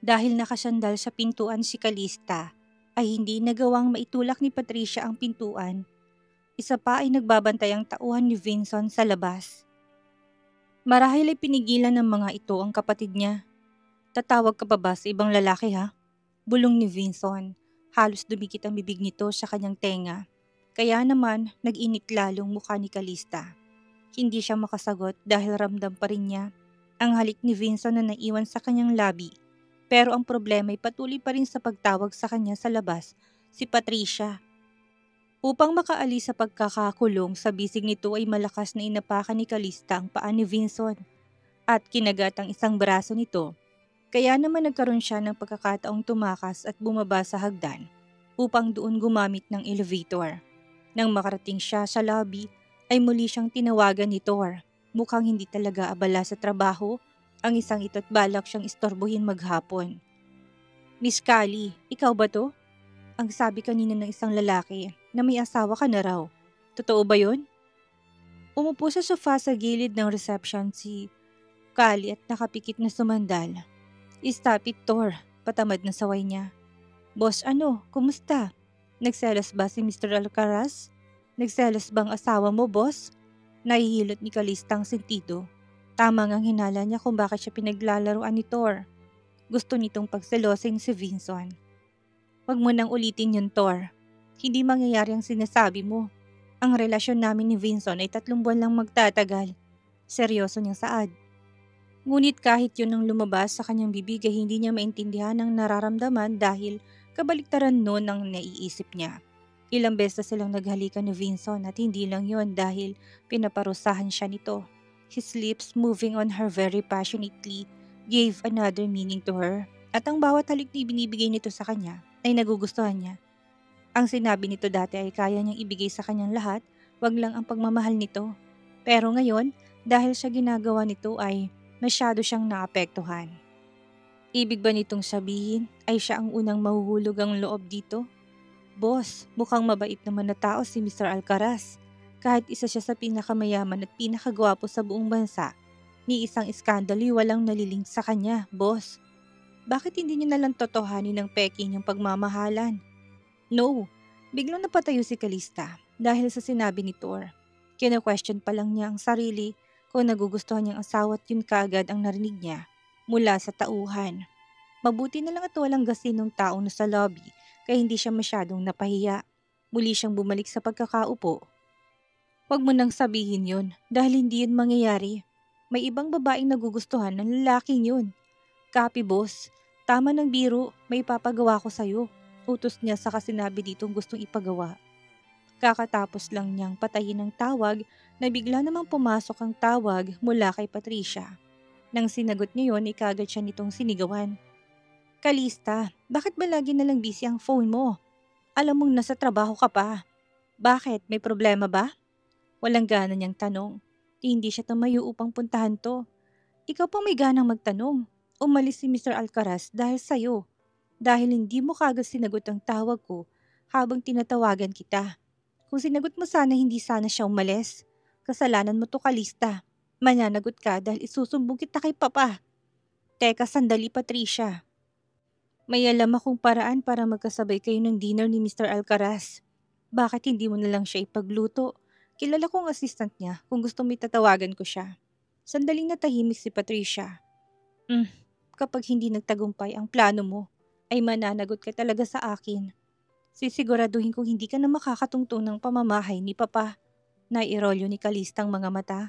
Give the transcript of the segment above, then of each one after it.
Dahil nakasandal sa pintuan si Calista, ay hindi nagawang maitulak ni Patricia ang pintuan. Isa pa ay nagbabantay ang tauhan ni Vincent sa labas. Marahil ay pinigilan ng mga ito ang kapatid niya. "Tatawag ka pa ba sa ibang lalaki ha?" Bulong ni Vincent. Halos dumikit ang bibig nito sa kanyang tenga. Kaya naman, nag-init lalong mukha ni Calista. Hindi siya makasagot dahil ramdam pa rin niya ang halik ni Vincent na naiwan sa kanyang labi. Pero ang problema ay patuloy pa rin sa pagtawag sa kanya sa labas, si Patricia. Upang makaalis sa pagkakakulong, sa bisig nito ay malakas na inapakan ni Calista ang paa ni Vincent at kinagat ang isang braso nito. Kaya naman nagkaroon siya ng pagkakataong tumakas at bumaba sa hagdan upang doon gumamit ng elevator. Nang makarating siya sa lobby, ay muli siyang tinawagan ni Thor. Mukhang hindi talaga abala sa trabaho ang isang ito at balak siyang istorbohin maghapon. "Miss Callie, ikaw ba to?" Ang sabi kanina ng isang lalaki na may asawa ka na raw. Totoo ba yun? Umupo sa sofa sa gilid ng reception si Callie at nakapikit na sumandal. "Stop it, Thor," patamad na saway niya. "Boss, ano, kumusta? Nagselos ba si Mr. Alcaraz? Nagselos bang asawa mo, boss?" Nahihilot ni Calista ang sentido. Tama ngang hinala niya kung bakit siya pinaglalaroan ni Thor. Gusto nitong pagselosin si Vincent. "Wag mo nang ulitin yun, Thor. Hindi mangyayari ang sinasabi mo. Ang relasyon namin ni Vincent ay 3 buwan lang magtatagal." Seryoso niyang saad. Ngunit kahit yun ang lumabas sa kanyang bibig ay hindi niya maintindihan ang nararamdaman dahil kabaliktaran noon ang naiisip niya. Ilang beses na silang naghalikan ni Vincent at hindi lang yon dahil pinaparusahan siya nito. His lips moving on her very passionately gave another meaning to her at ang bawat halik na ibinibigay nito sa kanya ay nagugustuhan niya. Ang sinabi nito dati ay kaya niyang ibigay sa kanyang lahat, wag lang ang pagmamahal nito. Pero ngayon, dahil sa ginagawa nito ay masyado siyang naapektuhan. Ibig ba nitong sabihin ay siya ang unang mahuhulog ang loob dito? "Boss, mukhang mabait naman na tao si Mr. Alcaraz. Kahit isa siya sa pinakamayaman at pinakagwapo sa buong bansa, ni isang iskandalo walang nalilink sa kanya, boss. Bakit hindi niyo nalang totohanin ng peke niyang pagmamahalan?" "No." Biglang napatayo si Calista dahil sa sinabi ni Thor. Kina-question pa lang niya ang sarili kung nagugustuhan niyang asawa at yun kaagad ang narinig niya mula sa tauhan. Mabuti na lang at walang gasinong taong nasa lobby kaya hindi siya masyadong napahiya. Muli siyang bumalik sa pagkakaupo. "Wag mo nang sabihin yun dahil hindi yun mangyayari. May ibang babaeng nagugustuhan ng lalaking yun. Copy, boss. Tama ng biro, may ipapagawa ko sa'yo." Utos niya sa sinabi ditong gustong ipagawa. Kakatapos lang niyang patayin ang tawag na bigla namang pumasok ang tawag mula kay Patricia. Nang sinagot niya yun, ikagad siya nitong sinigawan. "Calista, bakit ba lagi nalang busy ang phone mo? Alam mong nasa trabaho ka pa. Bakit? May problema ba?" Walang gana niyang tanong. Hindi siya tumayo upang puntahan to. "Ikaw pang may ganang magtanong. Umalis si Mr. Alcaraz dahil sa'yo. Dahil hindi mo kagad sinagot ang tawag ko habang tinatawagan kita. Kung sinagot mo sana hindi sana siya umalis. Kasalanan mo to, Calista. Mananagot ka dahil isusumbong kita kay Papa." "Teka sandali, Patricia. May alam akong paraan para magkasabay kayo ng dinner ni Mr. Alcaraz. Bakit hindi mo na lang siya ipagluto? Kilala kong assistant niya kung gusto mo itatawagan ko siya." Sandaling natahimik si Patricia. "Hmm, kapag hindi nagtagumpay ang plano mo, ay mananagot ka talaga sa akin. Sisiguraduhin kong hindi ka na makakatungtong ng pamamahay ni Papa." Nairolyo ni Calista ang mga mata.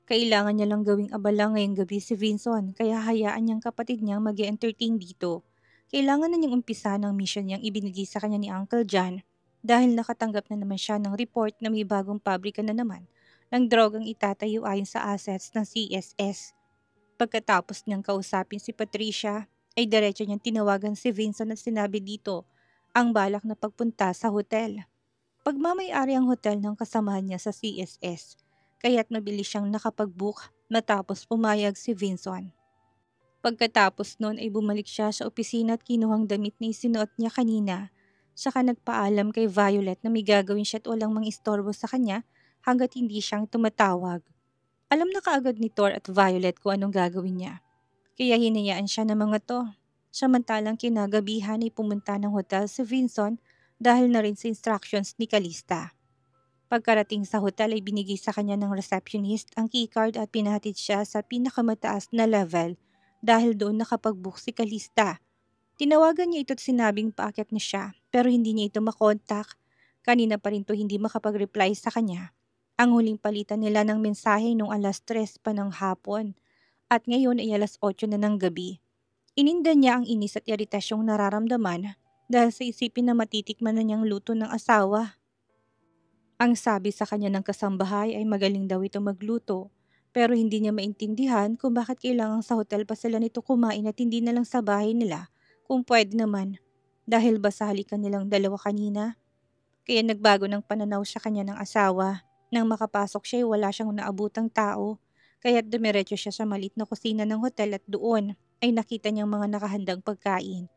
Kailangan niya lang gawing abala ngayong gabi si Vincent kaya hayaan niyang kapatid niyang mag-entertain dito. Kailangan na niyang umpisa ng mission niyang ibinigay sa kanya ni Uncle John dahil nakatanggap na naman siya ng report na may bagong pabrika na naman ng drogang itatayo ayon sa assets ng CSS. Pagkatapos niyang kausapin si Patricia, ay diretso niyang tinawagan si Vincent at sinabi dito ang balak na pagpunta sa hotel. Pagmamay-ari ang hotel ng kasamahan niya sa CSS, kaya't mabilis siyang nakapag-book matapos pumayag si Vincent. Pagkatapos noon ay bumalik siya sa opisina at kinuhang damit na isinuot niya kanina. Saka nagpaalam kay Violet na may gagawin siya at walang mangistorbo sa kanya hanggat hindi siyang tumatawag. Alam na kaagad ni Thor at Violet kung anong gagawin niya. kaya hinayaan siya ng mga to. Samantalang kinagabihan ay pumunta ng hotel si Vinson dahil na rin sa instructions ni Calista. Pagkarating sa hotel ay binigay sa kanya ng receptionist ang keycard at pinahatid siya sa pinakamataas na level dahil doon nakapag-book si Calista. Tinawagan niya ito at sinabing paakyat na siya pero hindi niya ito makontak. Kanina pa rin to hindi makapag-reply sa kanya. Ang huling palitan nila ng mensahe nung 3:00 pa ng hapon at ngayon ay 8:00 na ng gabi. Ininda niya ang inis at iritasyong nararamdaman dahil sa isipin na matitikman na niyang luto ng asawa. Ang sabi sa kanya ng kasambahay ay magaling daw ito magluto, pero hindi niya maintindihan kung bakit kailangan sa hotel pa sila nito kumain at hindi na lang sa bahay nila kung pwede naman. Dahil ba sa halikan nilang dalawa kanina? Kaya nagbago ng pananaw sa kanya ng asawa. Nang makapasok siya ay wala siyang naabutang tao, kaya't dumiretso siya sa maliit na kusina ng hotel at doon ay nakita niyang mga nakahandang pagkain.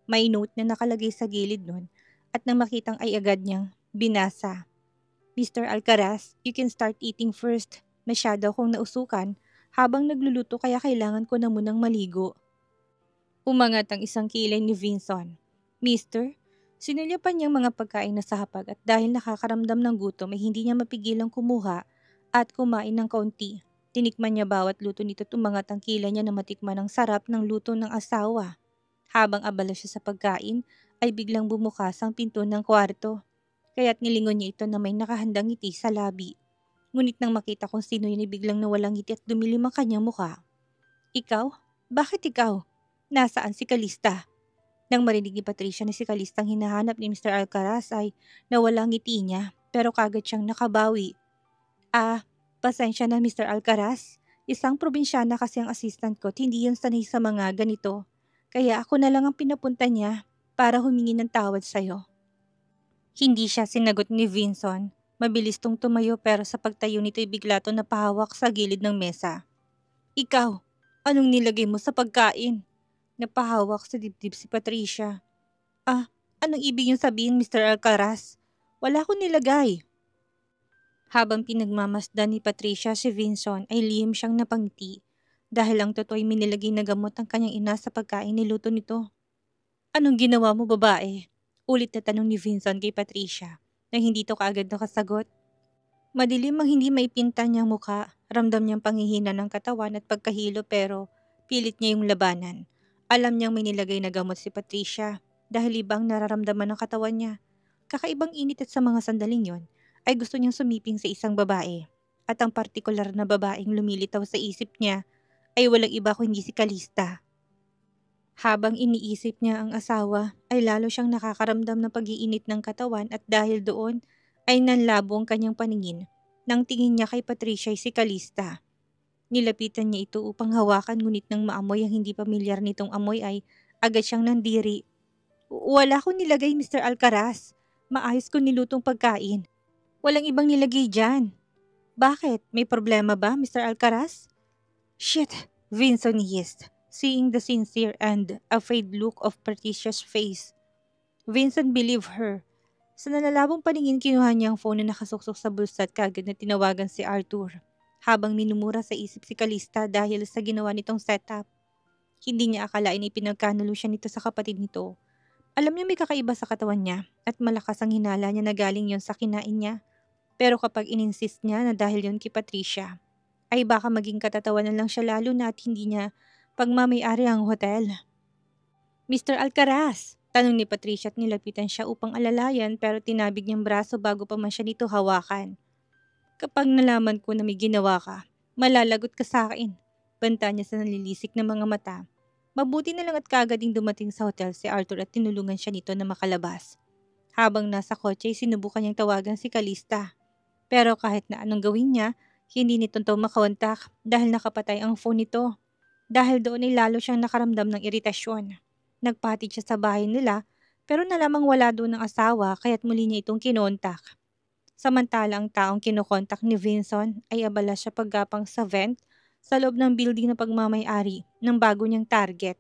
May note na nakalagay sa gilid nun at nang makitang ay agad niyang binasa. Mr. Alcaraz, you can start eating first. Masyado akong nausukan habang nagluluto kaya kailangan ko na munang maligo. Umangat ang isang kilay ni Vinson. Mister, sinulyapan niyang mga pagkain na sa hapag at dahil nakakaramdam ng gutom ay hindi niya mapigilang kumuha at kumain ng kaunti. Tinikman niya bawat luto nito at umangat ang kilay niya na matikman ang sarap ng luto ng asawa. Habang abala siya sa pagkain ay biglang bumukas ang pinto ng kwarto. Kaya't nilingon niya ito na may nakahandang ngiti sa labi. Ngunit nang makita kung sino yun ay biglang nawalang ngiti at dumilim ang kanyang mukha. Ikaw? Bakit ikaw? Nasaan si Calista? Nang marinig ni Patricia na si Calista ang hinahanap ni Mr. Alcaraz ay nawalang ngiti niya pero kagad siyang nakabawi. Pasensya na Mr. Alcaraz. Isang probinsyana kasi ang assistant ko at hindi yan sanay sa mga ganito. Kaya ako na lang ang pinapunta niya para humingi ng tawad sa'yo. Hindi siya sinagot ni Vinson. Mabilis tong tumayo pero sa pagtayo nito ay bigla to napahawak sa gilid ng mesa. Ikaw, anong nilagay mo sa pagkain? Napahawak sa dibdib si Patricia. Anong ibig niyong sabihin Mr. Alcaraz? Wala akong nilagay. Habang pinagmamasdan ni Patricia si Vinson ay lihim siyang napangiti dahil ang totoo ay minilagay na gamot ang kanyang ina sa pagkain niluto nito. Anong ginawa mo babae? Ulit na tanong ni Vinson kay Patricia na hindi to kaagad nakasagot. Madilim ang hindi maipinta niyang muka, ramdam niyang panghihina ng katawan at pagkahilo pero pilit niya yung labanan. Alam niyang may nilagay na gamot si Patricia dahil ibang nararamdaman ng katawan niya. Kakaibang init at sa mga sandaling yon ay gusto niyang sumiping sa isang babae at ang partikular na babaeng lumilitaw sa isip niya ay walang iba kundi si Calista. Habang iniisip niya ang asawa, ay lalo siyang nakakaramdam ng pag-iinit ng katawan at dahil doon ay nanlabo ang kanyang paningin. Nang tingin niya kay Patricia ay si Calista. Nilapitan niya ito upang hawakan ngunit nang maamoy ang hindi pamilyar nitong amoy ay agad siyang nandiri. Wala akong nilagay Mr. Alcaraz. Maayos ko nilutong pagkain. Walang ibang nilagay dyan. Bakit? May problema ba Mr. Alcaraz? Shit, Vinson hissed, seeing the sincere and afraid look of Patricia's face. Vincent believed her. Sa nalalabong paningin kinuha niya ang phone na nakasuksok sa bulsa at kagad na tinawagan si Arthur. Habang minumura sa isip si Calista dahil sa ginawa nitong setup. Hindi niya akalain ay pinagkanulo siya nito sa kapatid nito. Alam niya may kakaiba sa katawan niya at malakas ang hinala niya na galing yon sa kinain niya. Pero kapag ininsist niya na dahil yon kay Patricia, ay baka maging katatawanan lang siya lalo na at hindi niya pagmamayari ang hotel. Mr. Alcaraz, tanong ni Patricia at nilapitan siya upang alalayan pero tinabig niyang braso bago pa man siya nito hawakan. Kapag nalaman ko na may ginawa ka, malalagot ka sa akin. Banta niya sa nalilisik na mga mata. Mabuti na lang at kagading dumating sa hotel si Arthur at tinulungan siya nito na makalabas. Habang nasa kotse ay sinubukan niyang tawagan si Calista. Pero kahit na anong gawin niya, hindi nito makakontak dahil nakapatay ang phone nito. Dahil doon ay lalo siyang nakaramdam ng iritasyon. Nagpatid siya sa bahay nila pero nalamang wala doon ang asawa kaya't muli niya itong kinontak. Samantala ang taong kinokontak ni Vinson ay abala siya paggapang sa vent sa loob ng building na pagmamay-ari ng bago niyang target.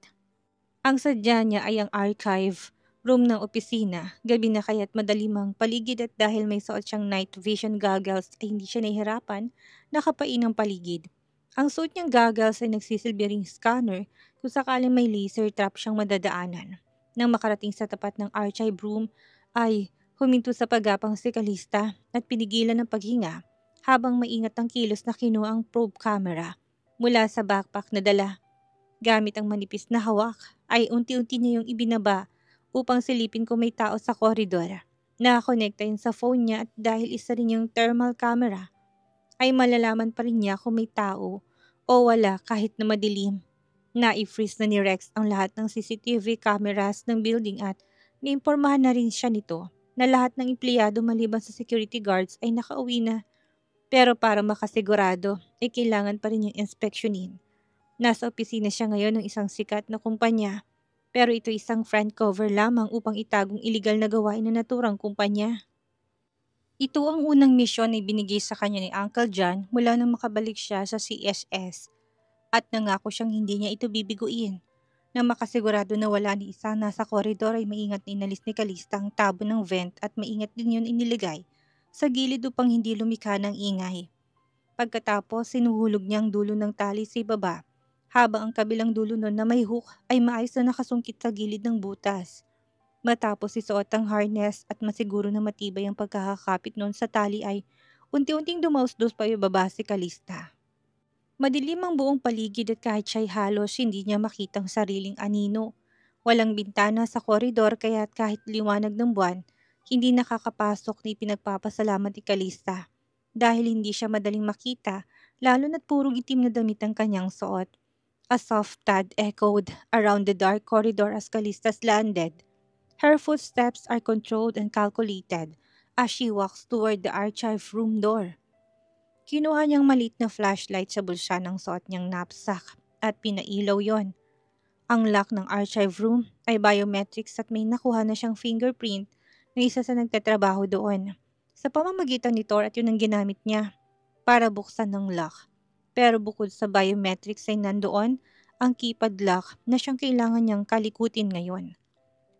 Ang sadya niya ay ang archive, room ng opisina, gabi na kaya't madalimang paligid at dahil may suot siyang night vision goggles ay hindi siya nahihirapan nakapain ang paligid. Ang suot niyang goggles ay nagsisilbi ring scanner kung sakaling may laser trap siyang madadaanan. Nang makarating sa tapat ng archive room ay huminto sa paggapang si Kalista at pinigilan ng paghinga habang maingat ang kilos na kinuha ang probe camera mula sa backpack na dala. Gamit ang manipis na hawak ay unti-unti niya yung ibinaba upang silipin kung may tao sa koridor. Nakakonekta yun sa phone niya at dahil isa rin yung thermal camera ay malalaman pa rin niya kung may tao o wala kahit na madilim. Na-freeze na ni Rex ang lahat ng CCTV cameras ng building at niimpormahan na rin siya nito na lahat ng empleyado maliban sa security guards ay nakauwi na. Pero para makasigurado ay kailangan pa rin yung inspeksyonin. Nasa opisina siya ngayon ng isang sikat na kumpanya pero ito isang front cover lamang upang itagong iligal na gawain ng naturang kumpanya. Ito ang unang misyon na ibinigay sa kanya ni Uncle John mula nang makabalik siya sa CSS at nangako siyang hindi niya ito bibiguin. Nang makasigurado na wala ni isa nasa koridor ay maingat na inalis ni Kalista ang tabo ng vent at maingat din yun inilagay sa gilid upang hindi lumikha ng ingay. Pagkatapos sinuhulog niya ang dulo ng tali sa ibaba habang ang kabilang dulo nun na may hook ay maayos na nakasungkit sa gilid ng butas. Matapos isuot ang harness at masiguro na matibay ang pagkakakapit noon sa tali ay unti-unting dumausdos pa ibaba si Kalista. Madilim ang buong paligid at kahit siya'y halos hindi niya makitang sariling anino. Walang bintana sa koridor kaya't kahit liwanag ng buwan, hindi nakakapasok ni pinagpapasalamat ni Kalista. Dahil hindi siya madaling makita, lalo na't purong itim na damit ang kanyang suot. A soft thud echoed around the dark corridor as Kalista's landed. Her footsteps are controlled and calculated as she walks toward the archive room door. Kinuha niyang maliit na flashlight sa bulsa ng suot niyang knapsack at pinailaw yon. Ang lock ng archive room ay biometrics at may nakuha na siyang fingerprint na isa sa nagtatrabaho doon. Sa pamamagitan ni Thor at yun ang ginamit niya para buksan ng lock. Pero bukod sa biometrics ay nandoon ang keypad lock na siyang kailangan niyang kalikutin ngayon.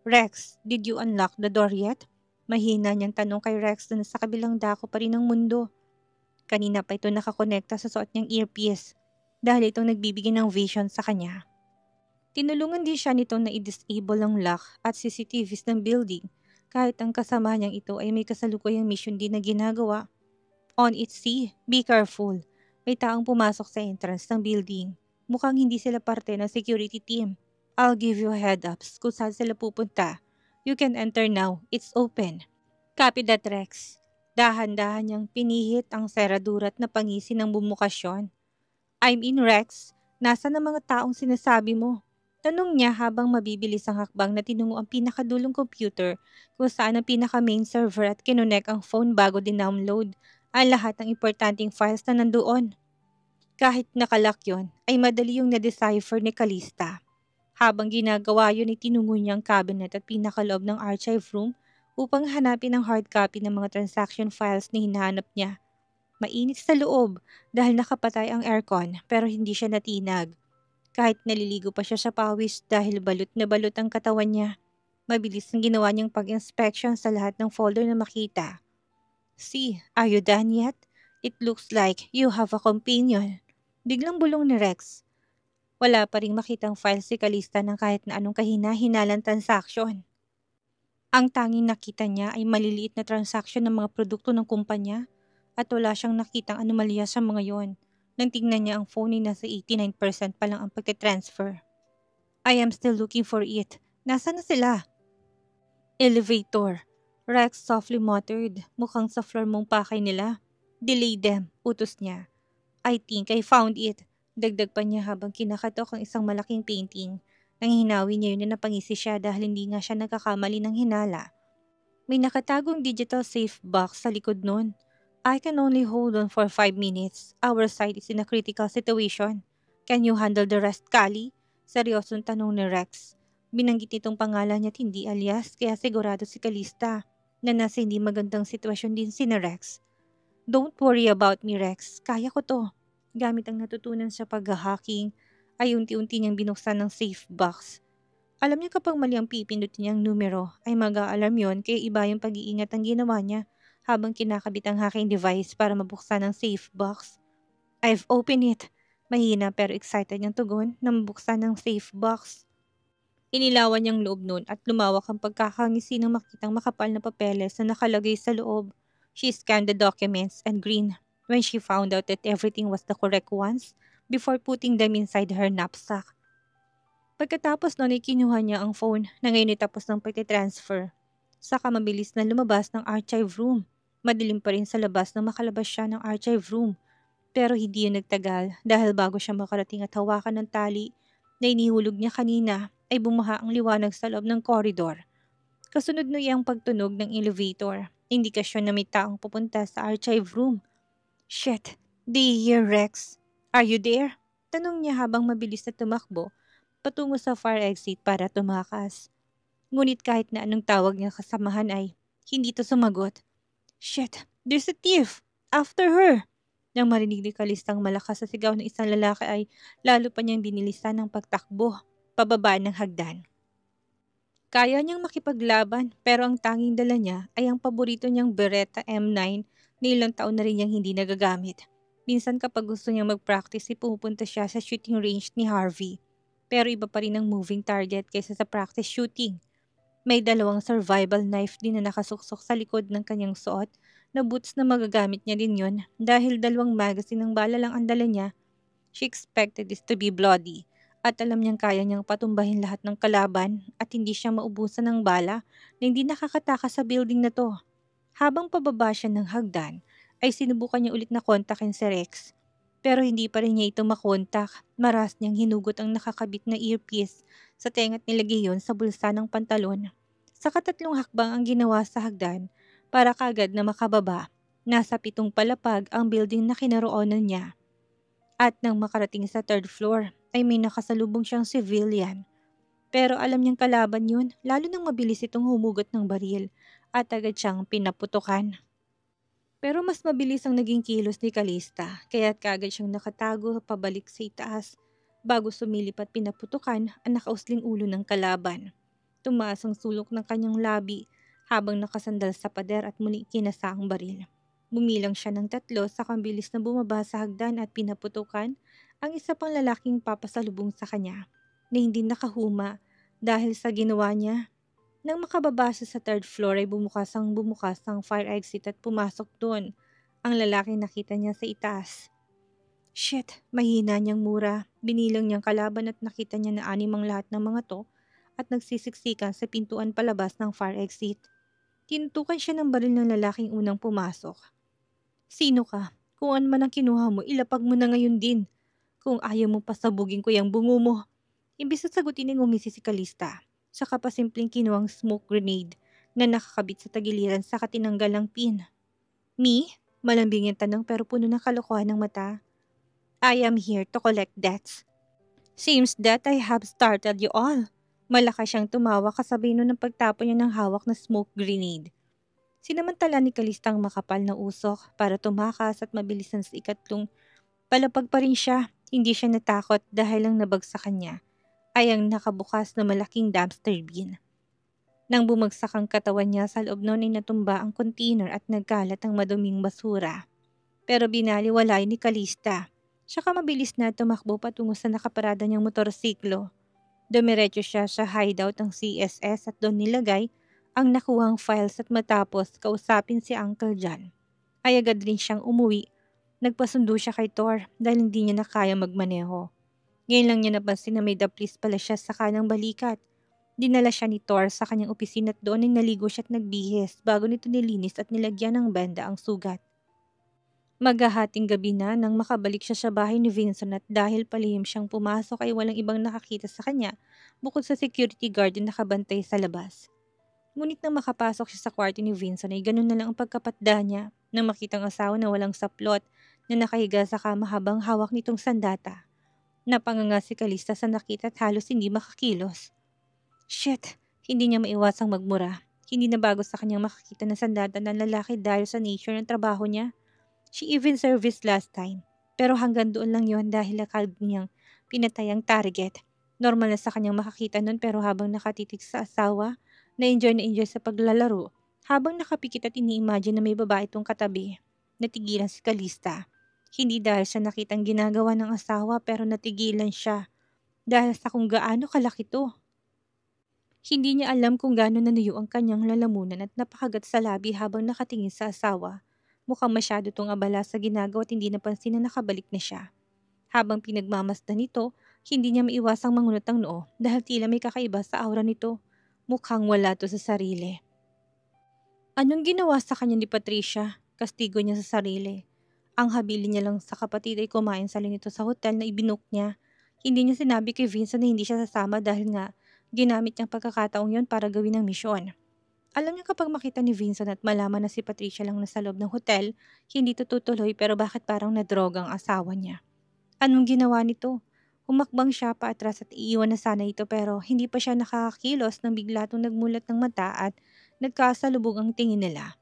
Rex, did you unlock the door yet? Mahina niyang tanong kay Rex na nasa kabilang dako pa rin ng mundo. Kanina pa ito nakakonekta sa suot niyang earpiece dahil itong nagbibigay ng vision sa kanya. Tinulungan din siya nitong na i-disable ang lock at CCTVs ng building kahit ang kasama niyang ito ay may kasalukuyang mission din na ginagawa. On its sea, be careful. May taong pumasok sa entrance ng building. Mukhang hindi sila parte ng security team. I'll give you a head-ups kung saan sila pupunta. You can enter now. It's open. Copy that, Rex. Dahan-dahan niyang pinihit ang seradura at napangisi ng bumukasyon. I'm in, Rex. Nasaan ang mga taong sinasabi mo? Tanong niya habang mabibilis ang hakbang na tinungo ang pinakadulong computer kung saan ang pinaka-main server at kinonek ang phone bago din-download ang lahat ng importanteng files na nandoon. Kahit nakalak yon, ay madali yung na-decipher ni Kalista. Habang ginagawa yun ay tinungo niya ang cabinet at pinakaloob ng archive room upang hanapin ang hard copy ng mga transaction files na hinahanap niya. Mainit sa loob dahil nakapatay ang aircon pero hindi siya natinag. Kahit naliligo pa siya sa pawis dahil balot na balot ang katawan niya. Mabilis ang ginawa niyang pag-inspection sa lahat ng folder na makita. See, are you done yet? It looks like you have a companion. Biglang bulong ni Rex. Wala pa ring makitang file si Kalista ng kahit na anong kahina-hinalang transaction. Ang tanging nakita niya ay maliliit na transaction ng mga produkto ng kumpanya at wala siyang nakitang anomalya sa mga yon. Nang tingnan niya ang phone ay nasa 89% pa lang ang pagte-transfer. I am still looking for it. Nasaan na sila? Elevator. Rex softly muttered. Mukhang sa floor mong pakay nila. Delay them, utos niya. I think I found it. Dagdag pa niya habang kinakatok ang isang malaking painting. Nang hinawi niya yun na napangisi siya dahil hindi nga siya nagkakamali ng hinala. May nakatagong digital safe box sa likod nun. I can only hold on for 5 minutes. Our site is in a critical situation. Can you handle the rest, Kali? Seryosong tanong ni Rex. Binanggit nitong pangalan niya at hindi alias kaya sigurado si Kalista na nasa hindi magandang sitwasyon din si Rex. Don't worry about me, Rex. Kaya ko to. Gamit ang natutunan sa pag-hacking, ay unti-unti niyang binuksan ng safe box. Alam niya kapag mali ang pipindutin niyang numero, ay mag-aalarm yon kaya iba yung pag-iingat ang ginawa niya habang kinakabit ang hacking device para mabuksan ang safe box. I've opened it. Mahina pero excited niyang tugon nang buksan ng safe box. Inilawan niyang loob nun at lumawak ang pagkakangisi nang makitang makapal na papeles na nakalagay sa loob. She scanned the documents and grinned when she found out that everything was the correct ones before putting them inside her knapsack. Pagkatapos nun ay kinuha niya ang phone na ngayon ay tapos ng pagtitransfer. Saka mabilis na lumabas ng archive room. Madilim pa rin sa labas nang makalabas siya ng archive room. Pero hindi yun nagtagal dahil bago siya makarating at hawakan ng tali na inihulog niya kanina ay bumaha ang liwanag sa loob ng koridor. Kasunod na iyang pagtunog ng elevator, indikasyon na may taong pupunta sa archive room. Shit, do you hear Rex? Are you there? Tanong niya habang mabilis na tumakbo patungo sa fire exit para tumakas. Ngunit kahit na anong tawag niya kasamahan ay hindi to sumagot. Shit, there's a thief! After her! Nang marinig ni Kalistang malakas sa sigaw ng isang lalaki ay lalo pa niyang binilisan ng pagtakbo, pababa ng hagdan. Kaya niyang makipaglaban pero ang tanging dala niya ay ang paborito niyang Beretta M9 na ilang taon na rin niyang hindi nagagamit. Minsan kapag gusto niyang mag-practice ay pumupunta siya sa shooting range ni Harvey. Pero iba pa rin ang moving target kaysa sa practice shooting. May dalawang survival knife din na nakasuksok sa likod ng kanyang suot na boots na magagamit niya din yon dahil dalawang magazine ng bala lang ang dala niya. She expected this to be bloody at alam niyang kaya niyang patumbahin lahat ng kalaban at hindi siya maubusan ng bala na hindi nakakatakas sa building na to. Habang pababa siya ng hagdan, ay sinubukan niya ulit na kontakin si Rex. Pero hindi pa rin niya ito makontak. Maras niyang hinugot ang nakakabit na earpiece sa tenga't nilagay yon sa bulsa ng pantalon. Sa katatlong hakbang ang ginawa sa hagdan para kaagad na makababa. Nasa 7 palapag ang building na kinaroonan niya. At nang makarating sa 3rd floor ay may nakasalubong siyang civilian. Pero alam niyang kalaban yun, lalo nang mabilis itong humugot ng baril at agad siyang pinaputukan. Pero mas mabilis ang naging kilos ni Kalista, kaya't kaagad siyang nakatago pabalik sa itaas bago sumilip at pinaputukan ang nakausling ulo ng kalaban. Tumaas ang sulok ng kanyang labi habang nakasandal sa pader at muli kinasa ang baril. Bumilang siya ng 3 sa kambilis na bumaba sa hagdan at pinaputukan ang isa pang lalaking papasalubong sa kanya na hindi nakahuma dahil sa ginawa niya. Nang makababa siya sa 3rd floor ay bumukas ang fire exit at pumasok doon. Ang lalaki nakita niya sa itaas. Shit, mahina niyang mura. Binilang niyang kalaban at nakita niya na 6 ang lahat ng mga to at nagsisiksikan sa pintuan palabas ng fire exit. Tinutukan siya ng baril ng lalaking unang pumasok. Sino ka? Kung ano man ang kinuha mo, ilapag mo na ngayon din. Kung ayaw mo pasabugin ko yung bungo mo. Imbis na sagutin ng umisi si Kalista, saka pa simpleng kinuwang smoke grenade na nakakabit sa tagiliran sa katinanggalang pin. Me? Malambing yung tanong pero puno ng kalokohan ng mata. I am here to collect debts. Seems that I have started you all. Malakas siyang tumawa kasabay nun ng pagtapon niya ng hawak na smoke grenade. Sinamantala ni Kalista ang makapal na usok para tumakas at mabilisan sa ikatlong palapag pa rin siya. Hindi siya natakot dahil lang nabagsakan niya ay ang nakabukas na malaking dumpster bin. Nang bumagsak ang katawan niya sa loob noon ay natumba ang container at nagkalat ang maduming basura. Pero binaliwalay ni Kalista. Saka mabilis na tumakbo patungo sa nakaparada niyang motorsiklo. Dumiretso siya sa hideout ng CSS at doon nilagay ang nakuhang files at matapos kausapin si Uncle John. Ay agad rin siyang umuwi. Nagpasundo siya kay Thor dahil hindi niya na kaya magmaneho. Ngayon lang niya napansin na may daplis pala siya sa kanang balikat. Dinala siya ni Thor sa kanyang opisina at doon ay naligo siya at nagbihis bago nito nilinis at nilagyan ng benda ang sugat. Maghahating gabi na nang makabalik siya sa bahay ni Vincent at dahil palihim siyang pumasok ay walang ibang nakakita sa kanya bukod sa security guard na nakabantay sa labas. Ngunit nang makapasok siya sa kwarto ni Vincent ay ganun na lang ang pagkapatda niya nang makitang asawa na walang saplot na nakahiga sa kama habang hawak nitong sandata. Napanganga si Kalista sa nakita at halos hindi makakilos. Shit, hindi niya maiwasang magmura. Hindi na bago sa kanyang makakita ng sandata ng lalaki dahil sa nature ng trabaho niya. She even serviced last time. Pero hanggang doon lang yon dahil akala niyang pinatay ang target. Normal na sa kanyang makakita nun pero habang nakatitig sa asawa, na-enjoy sa paglalaro. Habang nakapikit at ini-imagine na may babae itong katabi, natigilan si Kalista. Hindi dahil sa nakitang ginagawa ng asawa pero natigilan siya dahil sa kung gaano kalaki 'to. Hindi niya alam kung gaano nanuyo ang kanyang lalamunan at napakagat sa labi habang nakatingin sa asawa. Mukhang masyado 'tong abala sa ginagawa at hindi napansin na nakabalik na siya. Habang pinagmamasdan nito, hindi niya maiwasang mangunot ang noo dahil tila may kakaiba sa aura nito. Mukhang wala 'to sa sarili. Anong ginawa sa kanya ni Patricia? Kastigo niya sa sarili. Ang habili niya lang sa kapatid ay kumain sa nito sa hotel na ibinook niya. Hindi niya sinabi kay Vincent na hindi siya sasama dahil nga ginamit niyang pagkakataong yon para gawin ang misyon. Alam niya kapag makita ni Vincent at malaman na si Patricia lang nasa loob ng hotel, hindi ito tutuloy pero bakit parang nadroga ang asawa niya? Anong ginawa nito? Humakbang siya paatras at iiwan na sana ito pero hindi pa siya nakakakilos nang bigla itong nagmulat ng mata at nagkasalubog ang tingin nila.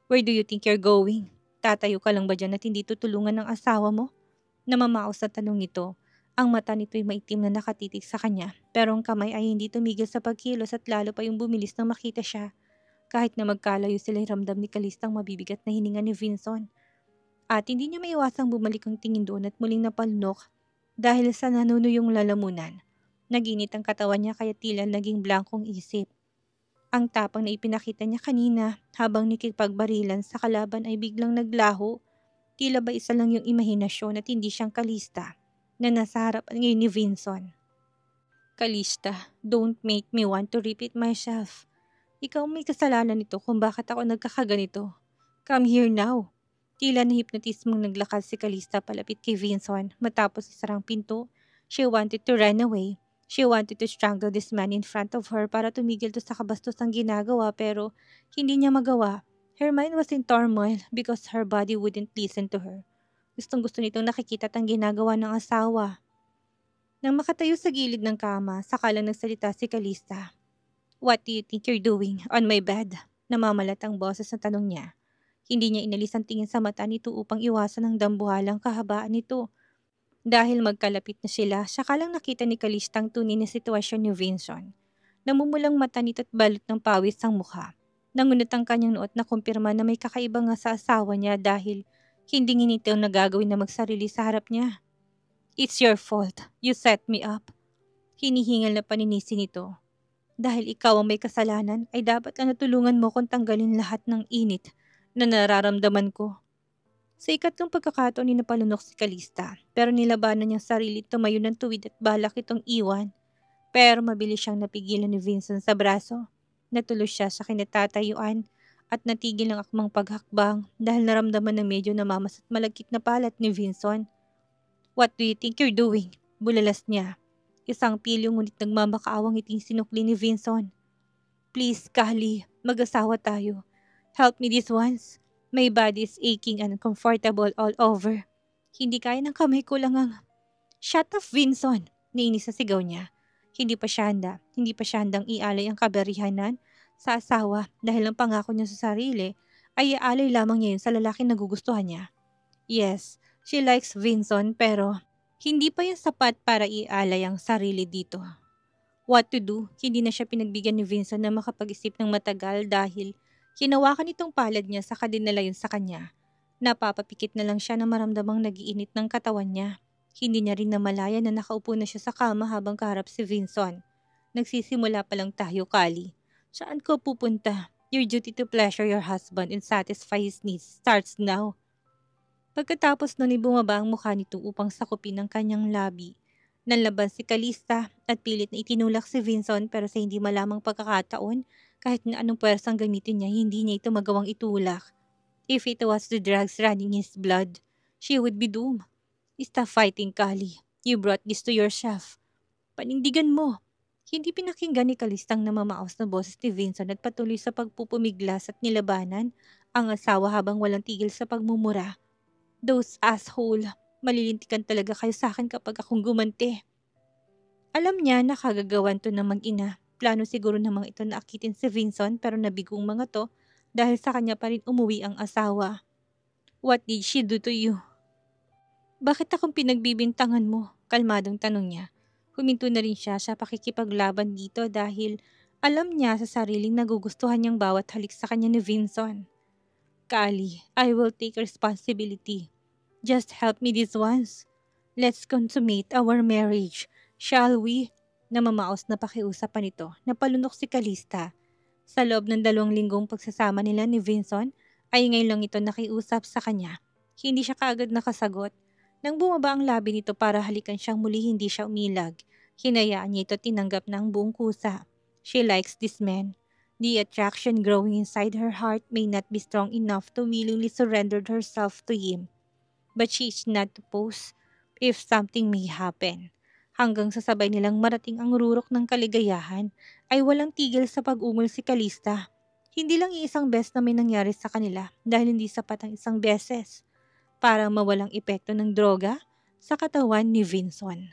Where do you think you're going? Tatayo ka lang ba dyan at hindi tutulungan ng asawa mo? Namamaos na tanong nito. Ang mata nito'y maitim na nakatitig sa kanya pero ang kamay ay hindi tumigil sa pagkilos at lalo pa yung bumilis nang makita siya. Kahit na magkalayo sila'y ramdam ni Kalistang mabibigat na hininga ni Vincent. At hindi niya maiwasang bumalik ang tingin doon at muling napalunok dahil sa nanunuyong lalamunan. Naginit ang katawan niya kaya tila naging blankong isip. Ang tapang na ipinakita niya kanina habang nakikipagbarilan sa kalaban ay biglang naglaho. Tila ba isa lang yung imahinasyon at hindi siyang Kalista na nasa harap ngayon ni Vincent. Kalista, don't make me want to repeat myself. Ikaw may kasalanan nito kung bakit ako nagkakaganito. Come here now. Tila na-hypnotize mong naglakad si Kalista palapit kay Vincent matapos isarang pinto. She wanted to run away. She wanted to strangle this man in front of her para tumigil to sa kabastosang ginagawa pero hindi niya magawa. Her mind was in turmoil because her body wouldn't listen to her. Gustong-gusto nitong nakikita ang ginagawa ng asawa. Nang makatayo sa gilid ng kama, saka lang nagsalita si Kalista. What do you think you're doing on my bed? Namamalat ang boses na tanong niya. Hindi niya inalis ang tingin sa mata nito upang iwasan ang dambuhalang kahabaan nito. Dahil magkalapit na sila, saka lang nakita ni Kalista ang tunay na sitwasyon ni Vincent. Namumulang mata nito at balot ng pawis ang mukha. Nangunot ang kanyang noot na kumpirma na may kakaiba nga sa asawa niya dahil hindi nito nagagawin na magsarili sa harap niya. It's your fault. You set me up. Hinihingal na paninisi nito. Dahil ikaw ang may kasalanan, ay dapat lang natulungan mo kung tanggalin lahat ng init na nararamdaman ko. Sa ikatlong pagkakataon ni napalunok si Kalista, pero nilabanan niyang sarili tumayo ng tuwid at balak itong iwan. Pero mabilis siyang napigilan ni Vincent sa braso. Natulos siya sa kinatatayuan at natigil ang akmang paghakbang dahil naramdaman ng medyo namamas at malagkit na palat ni Vincent. What do you think you're doing? Bulalas niya. Isang pilyo ngunit nagmamakaawang iting sinukli ni Vincent. Please, Kali, mag-asawa tayo. Help me this once. My body is aching and uncomfortable all over. Hindi kaya ng kamay ko lang ang... Shut up, Vincent! Nainis na sigaw niya. Hindi pa siya handang ialay ang kabarihanan sa asawa dahil ang pangako niya sa sarili ay ialay lamang niya yun sa lalaking nagugustuhan niya. Yes, she likes Vincent pero hindi pa yun sapat para ialay ang sarili dito. What to do? Hindi na siya pinagbigyan ni Vincent na makapag-isip ng matagal dahil hinawakan itong palad niya sa dinala yun sa kanya. Napapapikit na lang siya na maramdamang nagiinit ng katawan niya. Hindi niya rin namalaya na nakaupo na siya sa kama habang kaharap si Vincent. Nagsisimula pa lang tayo, Kali. Saan ko pupunta? Your duty to pleasure your husband and satisfy his needs starts now. Pagkatapos nun ay bumaba ang mukha nito upang sakupin ang kanyang labi. Nanlaban si Kalista at pilit na itinulak si Vincent pero sa hindi malamang pagkakataon, kahit na anong pwersang gamitin niya, hindi niya ito magawang itulak. If it was the drugs running his blood, she would be doomed. Stop fighting, Kali. You brought this to yourself. Panindigan mo. Hindi pinakinggan ni Kalistang namamaos na boses ni Vincent at patuloy sa pagpupumiglas at nilabanan ang asawa habang walang tigil sa pagmumura. Those asshole. Malilintikan talaga kayo sa akin kapag akong gumanti. Alam niya na kagagawan to ng mag-ina. Plano siguro namang ito na akitin si Vincent pero nabigong mga to dahil sa kanya pa rin umuwi ang asawa. What did she do to you? Bakit akong pinagbibintangan mo? Kalmadong tanong niya. Huminto na rin siya sa pakikipaglaban dito dahil alam niya sa sariling nagugustuhan niyang bawat halik sa kanya ni Vincent. Kali, I will take responsibility. Just help me this once. Let's consummate our marriage, shall we? Namamaos na pakiusap pa nito. Napalunok si Calista. Sa loob ng 2 linggong pagsasama nila ni Vincent, ay ngayon lang ito nakiusap sa kanya. Hindi siya kaagad nakasagot. Nang bumaba ang labi nito para halikan siyang muli, hindi siya umilag. Hinayaan niya ito tinanggap ng buong kusa. She likes this man. The attraction growing inside her heart may not be strong enough to willingly surrender herself to him. But she is not opposed if something may happen. Hanggang sa sabay nilang marating ang rurok ng kaligayahan, ay walang tigil sa pag-ungol si Calista. Hindi lang iisang beses na may nangyari sa kanila dahil hindi sapat ang isang beses para mawalang epekto ng droga sa katawan ni Vinson.